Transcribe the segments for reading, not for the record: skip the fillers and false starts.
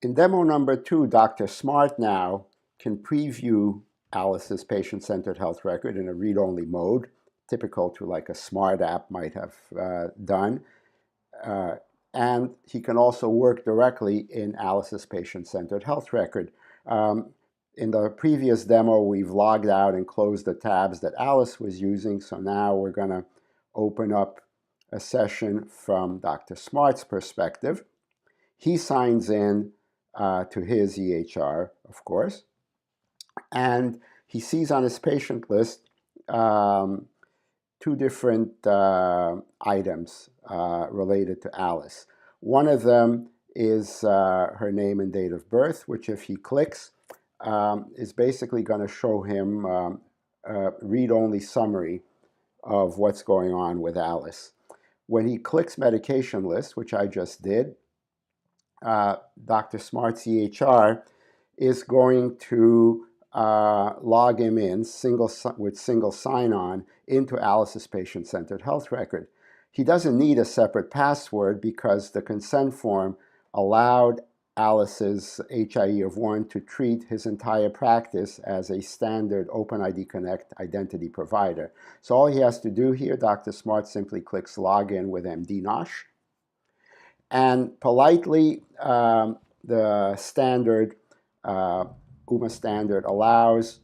In demo number 2, Dr. Smart now can preview Alice's patient-centered health record in a read-only mode, typical to like a smart app might have done. And he can also work directly in Alice's patient-centered health record. In the previous demo, we've logged out and closed the tabs that Alice was using. So now we're going to open up a session from Dr. Smart's perspective. He signs in to his EHR, of course, and he sees on his patient list 2 different items related to Alice. One of them is her name and date of birth, which if he clicks, is basically going to show him a read-only summary of what's going on with Alice. When he clicks medication list, which I just did, Dr. Smart's EHR is going to log him in with single sign-on into Alice's patient-centered health record. He doesn't need a separate password because the consent form allowed Alice's HIE of 1 to treat his entire practice as a standard OpenID Connect identity provider. So all he has to do here, Dr. Smart simply clicks Login with MD-NOSH, and politely the standard UMA standard allows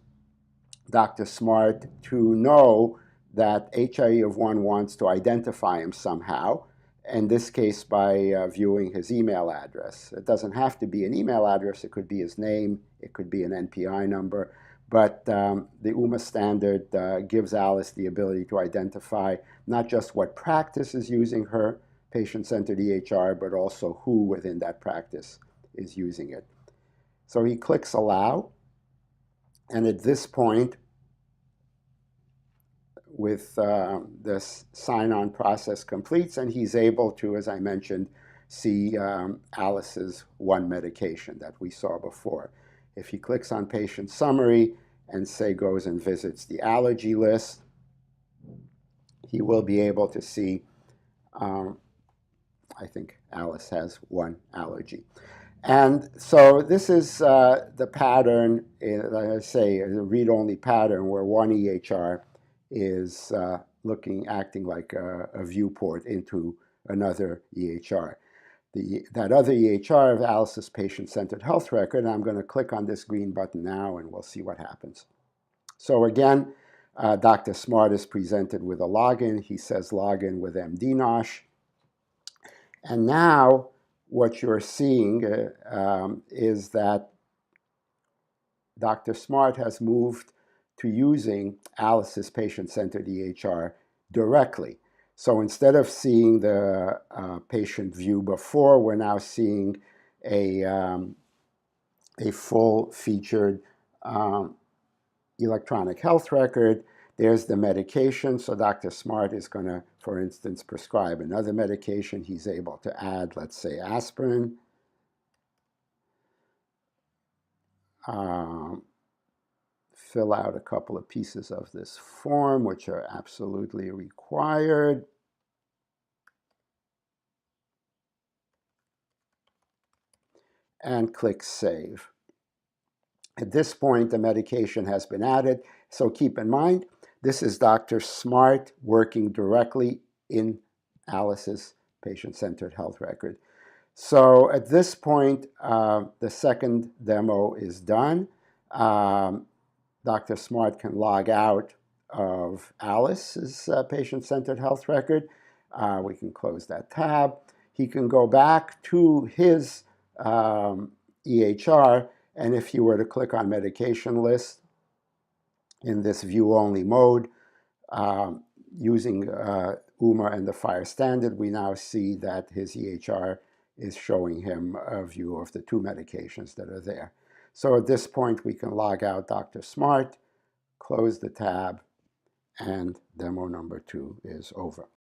Dr. Smart to know that HIE of 1 wants to identify him somehow, in this case by viewing his email address. It doesn't have to be an email address, it could be his name, it could be an NPI number, but the UMA standard gives Alice the ability to identify not just what practice is using her patient-centered EHR, but also who within that practice is using it. So he clicks Allow, and at this point, with this sign-on process completes, and he's able to, as I mentioned, see Alice's 1 medication that we saw before. If he clicks on patient summary and say goes and visits the allergy list, he will be able to see, I think Alice has 1 allergy. And so this is the pattern, like I say, a read-only pattern where one EHR is acting like a viewport into another EHR. That other EHR of Alice's patient-centered health record, and I'm going to click on this green button now and we'll see what happens. So again, Dr. Smart is presented with a login. He says login with MD-NOSH. And now what you're seeing is that Dr. Smart has moved to using Alice's patient-centered EHR directly. So instead of seeing the patient view before, we're now seeing a full-featured electronic health record. There's the medication, so Dr. Smart is going to, for instance, prescribe another medication. He's able to add, let's say, aspirin. Fill out a couple of pieces of this form, which are absolutely required. And click Save. At this point, the medication has been added. So keep in mind, this is Dr. Smart working directly in Alice's patient-centered health record. So at this point, the second demo is done. Dr. Smart can log out of Alice's patient-centered health record. We can close that tab. He can go back to his EHR, and if you were to click on medication list in this view-only mode, using UMA and the FHIR standard, we now see that his EHR is showing him a view of the 2 medications that are there. So at this point, we can log out Dr. Smart, close the tab, and demo number 2 is over.